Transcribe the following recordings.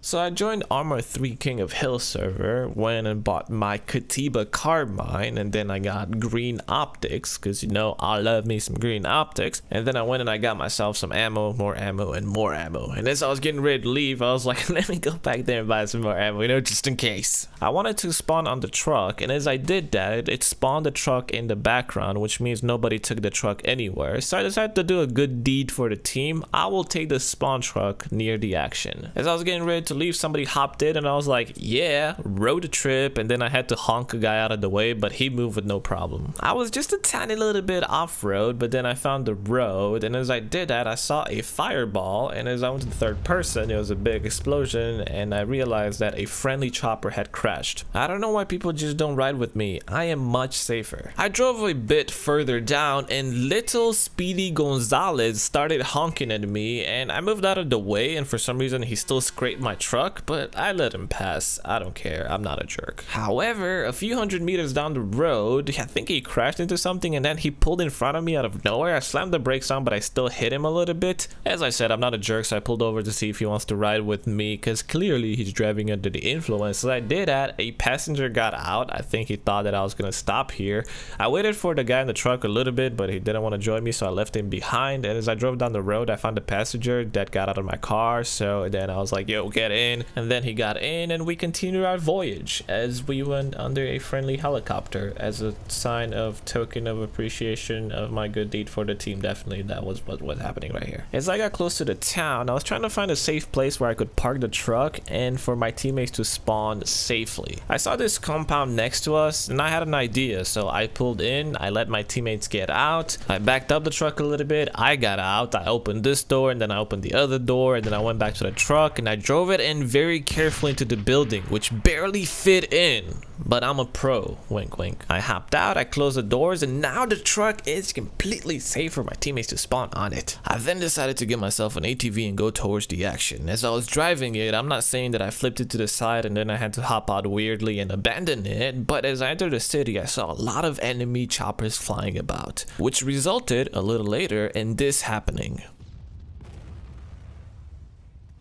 So I joined ARMA 3 King of Hill server, went and bought my Katiba carbine, and then I got green optics, because you know I love me some green optics. And then I went and I got myself some ammo, and more ammo. And as I was getting ready to leave, I was like, let me go back there and buy some more ammo, you know, just in case. I wanted to spawn on the truck, and as I did that, it spawned the truck in the background, which means nobody took the truck anywhere. So I decided to do a good deed for the team. I will take the spawn truck near the action. As I was getting ready to leave, somebody hopped in and I was like, yeah, road trip, and then I had to honk a guy out of the way, but he moved with no problem. I was just a tiny little bit off-road, but then I found the road, and as I did that, I saw a fireball, and as I went to the third person, it was a big explosion, and I realized that a friendly chopper had crashed. I don't know why people just don't ride with me. I am much safer. I drove a bit further down, and little Speedy Gonzalez started honking at me, and I moved out of the way, and for some reason he still scraped my truck, but I let him pass. I don't care. I'm not a jerk. However, a few hundred meters down the road, I think he crashed into something, and then he pulled in front of me out of nowhere. I slammed the brakes on, but I still hit him a little bit. As I said, I'm not a jerk, so I pulled over to see if he wants to ride with me, because clearly he's driving under the influence. So I did that. A passenger got out. I think he thought that I was gonna stop here. I waited for the guy in the truck a little bit, but he didn't want to join me, so I left him behind. And as I drove down the road, I found a passenger that got out of my car, so then I was like, yo, get in. And then he got in, and we continued our voyage as we went under a friendly helicopter as a sign of token of appreciation of my good deed for the team. Definitely that was what was happening right here. As I got close to the town, I was trying to find a safe place where I could park the truck and for my teammates to spawn safely. I saw this compound next to us, and I had an idea, so I pulled in. I let my teammates get out. I backed up the truck a little bit. I got out. I opened this door, and then I opened the other door, and then I went back to the truck, and I drove it in very carefully into the building, which barely fit in, but I'm a pro. Wink wink. I hopped out, I closed the doors, and now the truck is completely safe for my teammates to spawn on it. I then decided to get myself an ATV and go towards the action. As I was driving it, I'm not saying that I flipped it to the side and then I had to hop out weirdly and abandon it, but as I entered the city, I saw a lot of enemy choppers flying about, which resulted a little later in this happening.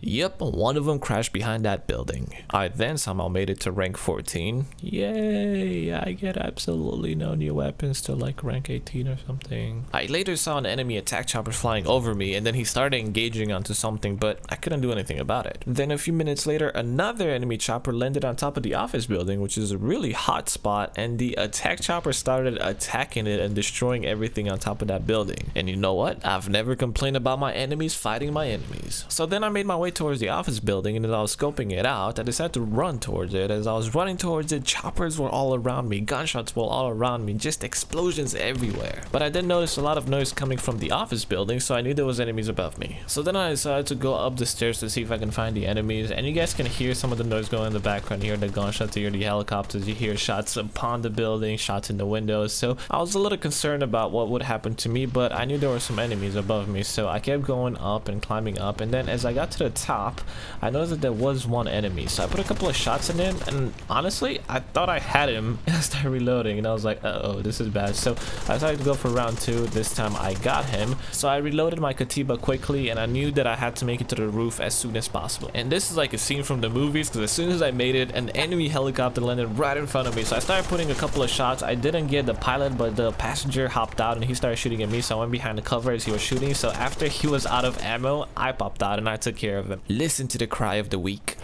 Yep, one of them crashed behind that building. I then somehow made it to rank 14. Yay, I get absolutely no new weapons to like rank 18 or something. I later saw an enemy attack chopper flying over me, and then he started engaging onto something, but I couldn't do anything about it. Then a few minutes later, another enemy chopper landed on top of the office building, which is a really hot spot, and the attack chopper started attacking it and destroying everything on top of that building. And you know what? I've never complained about my enemies fighting my enemies. So then I made my way towards the office building, and as I was scoping it out, I decided to run towards it. As I was running towards it, choppers were all around me, gunshots were all around me, just explosions everywhere. But I did notice a lot of noise coming from the office building, so I knew there was enemies above me. So then I decided to go up the stairs to see if I can find the enemies, and you guys can hear some of the noise going in the background. You hear the gunshots, you hear the helicopters, you hear shots upon the building, shots in the windows. So I was a little concerned about what would happen to me, but I knew there were some enemies above me, so I kept going up and climbing up. And then as I got to the top, I noticed that there was one enemy, so I put a couple of shots in him, and honestly I thought I had him. I started reloading and I was like, uh-oh, this is bad. So I decided to go for round 2. This time I got him, so I reloaded my Katiba quickly, and I knew that I had to make it to the roof as soon as possible. And this is like a scene from the movies, because as soon as I made it, an enemy helicopter landed right in front of me. So I started putting a couple of shots. I didn't get the pilot, but the passenger hopped out and he started shooting at me, so I went behind the cover as he was shooting. So after he was out of ammo, I popped out and I took care of him. Listen to the cry of the week.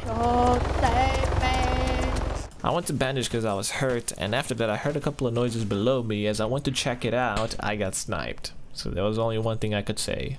I went to bandage because I was hurt, and after that I heard a couple of noises below me. As I went to check it out, I got sniped. So there was only one thing I could say.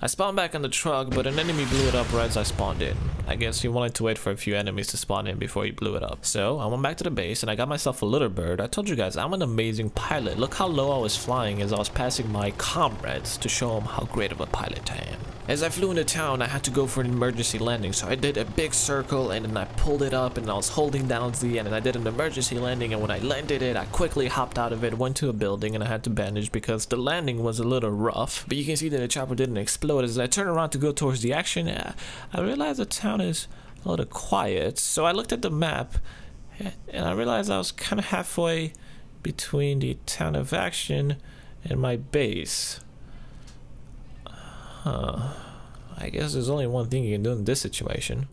I spawned back on the truck, but an enemy blew it up right as I spawned in. I guess he wanted to wait for a few enemies to spawn in before he blew it up. So I went back to the base and I got myself a little bird. I told you guys I'm an amazing pilot. Look how low I was flying as I was passing my comrades to show them how great of a pilot I am. As I flew into town, I had to go for an emergency landing, so I did a big circle and then I pulled it up and I was holding down Z, and then I did an emergency landing, and when I landed it, I quickly hopped out of it, went to a building, and I had to bandage because the landing was a little rough. But you can see that the chopper didn't explode. As I turned around to go towards the action, I realized the town is a little quiet, so I looked at the map and I realized I was kind of halfway between the town of action and my base. I guess there's only one thing you can do in this situation.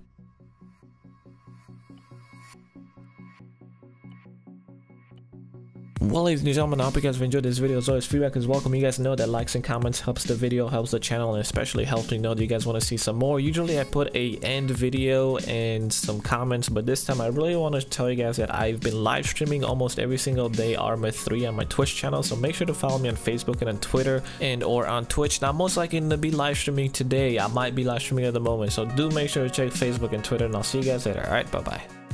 Well, ladies and gentlemen, I hope you guys have enjoyed this video. As always, feedback is welcome. You guys know that likes and comments helps the video, helps the channel, and especially helps me know that you guys want to see some more. Usually I put a end video and some comments, but this time I really want to tell you guys that I've been live streaming almost every single day ARMA 3 on my Twitch channel, so make sure to follow me on Facebook and on Twitter and or on Twitch. Now, I'm most likely going to be live streaming today. I might be live streaming at the moment, so do make sure to check Facebook and Twitter, and I'll see you guys later. Alright, bye bye.